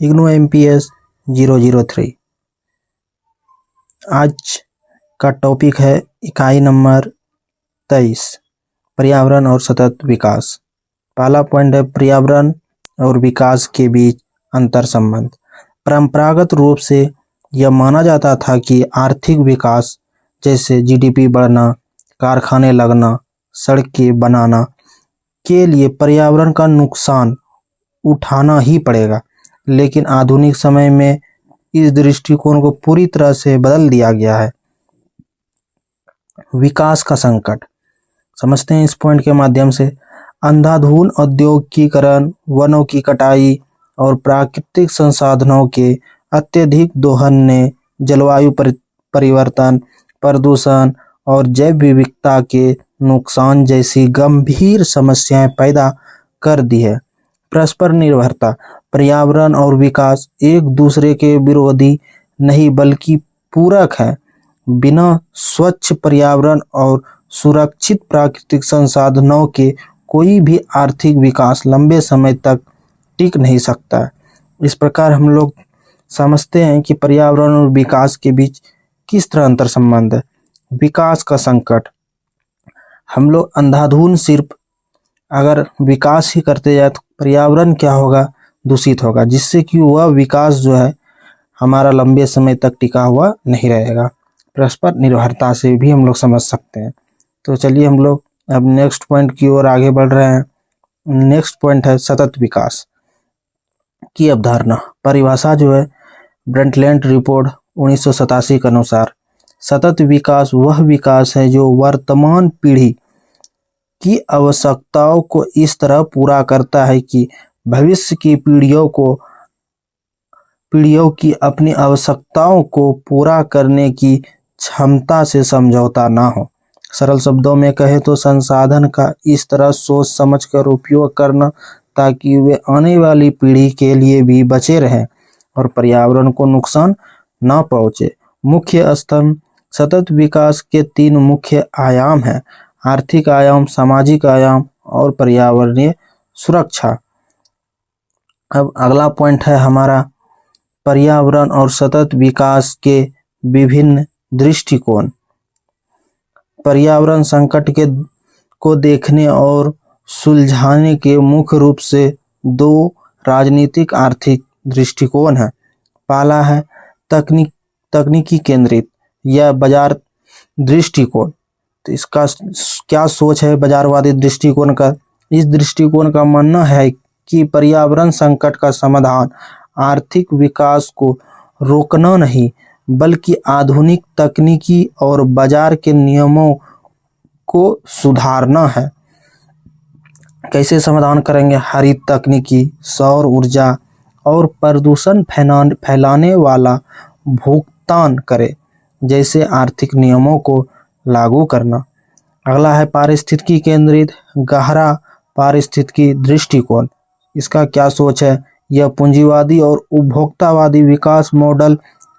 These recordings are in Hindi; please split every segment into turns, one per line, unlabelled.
इग्नू MPS 003। आज का टॉपिक है इकाई नंबर 23, पर्यावरण और सतत विकास। पहला पॉइंट है पर्यावरण और विकास के बीच अंतर संबंध। परंपरागत रूप से यह माना जाता था कि आर्थिक विकास जैसे GDP बढ़ना, कारखाने लगना, सड़कें बनाना के लिए पर्यावरण का नुकसान उठाना ही पड़ेगा। लेकिन आधुनिक समय में इस दृष्टिकोण को पूरी तरह से बदल दिया गया है। विकास का संकट समझते हैं इस पॉइंट के माध्यम से। अंधाधुंध औद्योगिकीकरण, वनों की कटाई और प्राकृतिक संसाधनों के अत्यधिक दोहन ने जलवायु परिवर्तन, प्रदूषण और जैव विविधता के नुकसान जैसी गंभीर समस्याएं पैदा कर दी है। परस्पर निर्भरता, पर्यावरण और विकास एक दूसरे के विरोधी नहीं बल्कि पूरक है। बिना स्वच्छ पर्यावरण और सुरक्षित प्राकृतिक संसाधनों के कोई भी आर्थिक विकास लंबे समय तक टिक नहीं सकता। इस प्रकार हम लोग समझते हैं कि पर्यावरण और विकास के बीच किस तरह अंतर संबंध है। विकास का संकट, हम लोग अंधाधुंध सिर्फ अगर विकास ही करते जाए तो पर्यावरण क्या होगा, दूषित होगा, जिससे कि वह विकास जो है हमारा लंबे समय तक टिका हुआ नहीं रहेगा। परस्पर निर्भरता से भी हम लोग समझ सकते हैं। तो चलिए हम लोग अब नेक्स्ट पॉइंट की ओर आगे बढ़ रहे हैं। नेक्स्ट पॉइंट है सतत विकास की अवधारणा। परिभाषा जो है ब्रंटलैंड रिपोर्ट 1987 के अनुसार सतत विकास वह विकास है जो वर्तमान पीढ़ी की आवश्यकताओं को इस तरह पूरा करता है कि भविष्य की पीढ़ियों की अपनी आवश्यकताओं को पूरा करने की क्षमता से समझौता ना हो। सरल शब्दों में कहे तो संसाधन का इस तरह सोच समझकर उपयोग करना ताकि वे आने वाली पीढ़ी के लिए भी बचे रहें और पर्यावरण को नुकसान ना पहुंचे। मुख्य स्तंभ सतत विकास के 3 मुख्य आयाम हैं: आर्थिक आयाम, सामाजिक आयाम और पर्यावरणीय सुरक्षा। अब अगला पॉइंट है हमारा पर्यावरण और सतत विकास के विभिन्न दृष्टिकोण। पर्यावरण संकट को देखने और सुलझाने के मुख्य रूप से 2 राजनीतिक आर्थिक दृष्टिकोण हैं। पहला है तकनीकी केंद्रित या बाजार दृष्टिकोण। तो इसका क्या सोच है बाजारवादी दृष्टिकोण का? इस दृष्टिकोण का मानना है कि पर्यावरण संकट का समाधान आर्थिक विकास को रोकना नहीं बल्कि आधुनिक तकनीकी और बाजार के नियमों को सुधारना है। कैसे समाधान करेंगे? हरित तकनीकी, सौर ऊर्जा और प्रदूषण फैलाने वाला भुगतान करे जैसे आर्थिक नियमों को लागू करना। अगला है पारिस्थितिकी केंद्रित गहरा पारिस्थितिकी दृष्टिकोण। इसका क्या सोच है? यह पूंजीवादी और उपभोक्तावादी विकास मॉडल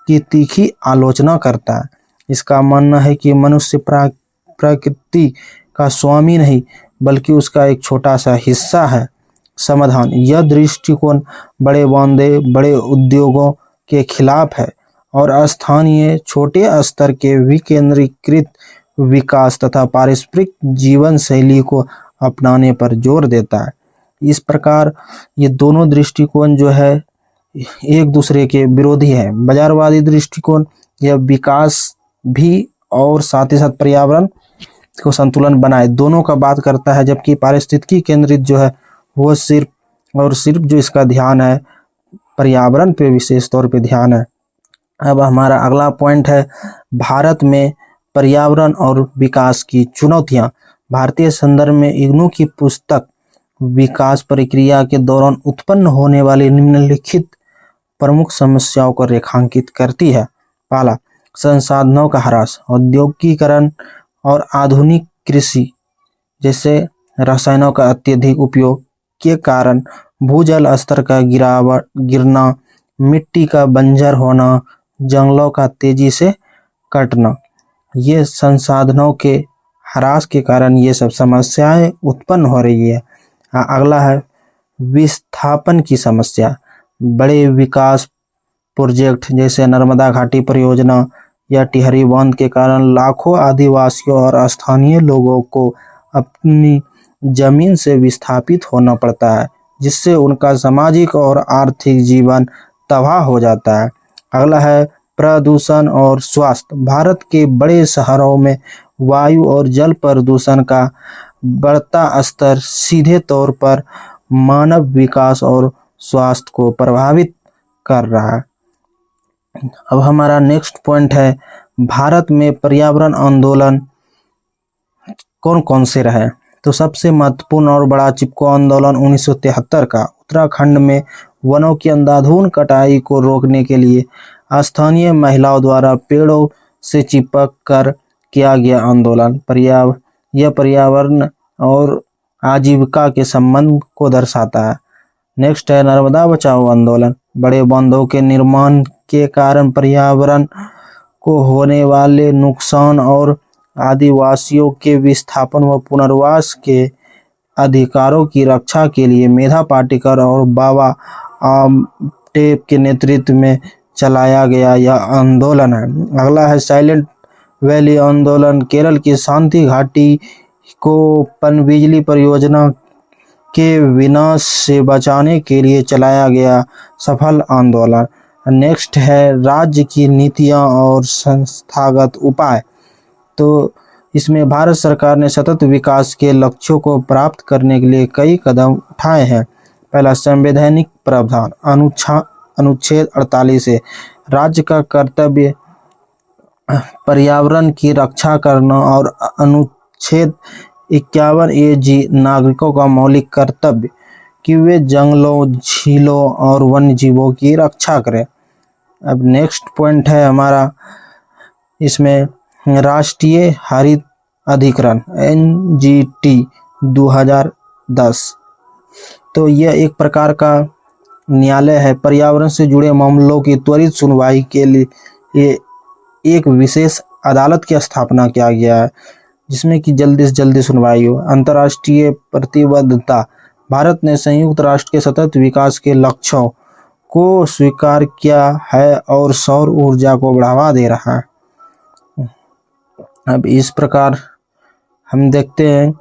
की तीखी आलोचना करता है। इसका मानना है कि मनुष्य प्रकृति का स्वामी नहीं बल्कि उसका एक छोटा सा हिस्सा है। समाधान, यह दृष्टिकोण बड़े बांधे बड़े उद्योगों के खिलाफ है और स्थानीय छोटे स्तर के विकेंद्रीकृत विकास तथा पारस्परिक जीवन शैली को अपनाने पर जोर देता है। इस प्रकार ये दोनों दृष्टिकोण जो है एक दूसरे के विरोधी है। बाजारवादी दृष्टिकोण यह विकास भी और साथ ही साथ पर्यावरण को संतुलन बनाए दोनों का बात करता है, जबकि पारिस्थितिकी केंद्रित जो है वो सिर्फ और सिर्फ जो इसका ध्यान है पर्यावरण पे विशेष तौर पे ध्यान है। अब हमारा अगला पॉइंट है भारत में पर्यावरण और विकास की चुनौतियां। भारतीय संदर्भ में इग्नू की पुस्तक विकास प्रक्रिया के दौरान उत्पन्न होने वाली निम्नलिखित प्रमुख समस्याओं को रेखांकित करती है। पहला, संसाधनों का ह्रास, औद्योगिकीकरण और आधुनिक कृषि जैसे रसायनों का अत्यधिक उपयोग के कारण भूजल स्तर का गिरना, मिट्टी का बंजर होना, जंगलों का तेजी से कटना, ये संसाधनों के ह्रास के कारण ये सब समस्याएं उत्पन्न हो रही है। अगला है विस्थापन की समस्या। बड़े विकास प्रोजेक्ट जैसे नर्मदा घाटी परियोजना या टिहरी बांध के कारण लाखों आदिवासियों और स्थानीय लोगों को अपनी जमीन से विस्थापित होना पड़ता है, जिससे उनका सामाजिक और आर्थिक जीवन तबाह हो जाता है। अगला है प्रदूषण और स्वास्थ्य। भारत के बड़े शहरों में वायु और जल प्रदूषण का बढ़ता स्तर सीधे तौर पर मानव विकास और स्वास्थ्य को प्रभावित कर रहा है। अब हमारा नेक्स्ट पॉइंट है, भारत में पर्यावरण आंदोलन कौन कौन से रहे। तो सबसे महत्वपूर्ण और बड़ा चिपको आंदोलन 1973 का उत्तराखंड में वनों की अंधाधुंध कटाई को रोकने के लिए स्थानीय महिलाओं द्वारा पेड़ों से चिपक कर किया गया आंदोलन। यह पर्यावरण और आजीविका के संबंध को दर्शाता है। नेक्स्ट है नर्मदा बचाओ आंदोलन। बड़े बांधों के निर्माण के कारण पर्यावरण को होने वाले नुकसान और आदिवासियों के विस्थापन व पुनर्वास के अधिकारों की रक्षा के लिए मेधा पाटेकर और बाबा आमटेक के नेतृत्व में चलाया गया यह आंदोलन है। अगला है साइलेंट वैली आंदोलन। केरल की शांति घाटी को पनबिजली परियोजना के विनाश से बचाने के लिए चलाया गया सफल आंदोलन। नेक्स्ट है राज्य की नीतियां और संस्थागत उपाय। तो इसमें भारत सरकार ने सतत विकास के लक्ष्यों को प्राप्त करने के लिए कई कदम उठाए हैं। पहला, संवैधानिक प्रावधान। अनुच्छेद 48 से राज्य का कर्तव्य पर्यावरण की रक्षा करना और अनुच्छेद 51A(G) नागरिकों का मौलिक कर्तव्य कि वे जंगलों, झीलों और वन्य जीवों की रक्षा करें। अब नेक्स्ट पॉइंट है हमारा इसमें राष्ट्रीय हरित अधिकरण NGT 2010। तो यह एक प्रकार का न्यायालय है। पर्यावरण से जुड़े मामलों की त्वरित सुनवाई के लिए एक विशेष अदालत की स्थापना किया गया है, जिसमें कि जल्दी से जल्दी सुनवाई हो। अंतर्राष्ट्रीय प्रतिबद्धता। भारत ने संयुक्त राष्ट्र के सतत विकास के लक्ष्यों को स्वीकार किया है और सौर ऊर्जा को बढ़ावा दे रहा है। अब इस प्रकार हम देखते हैं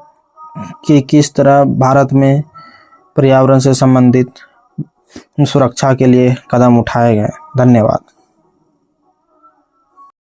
कि किस तरह भारत में पर्यावरण से संबंधित सुरक्षा के लिए कदम उठाए गए। धन्यवाद।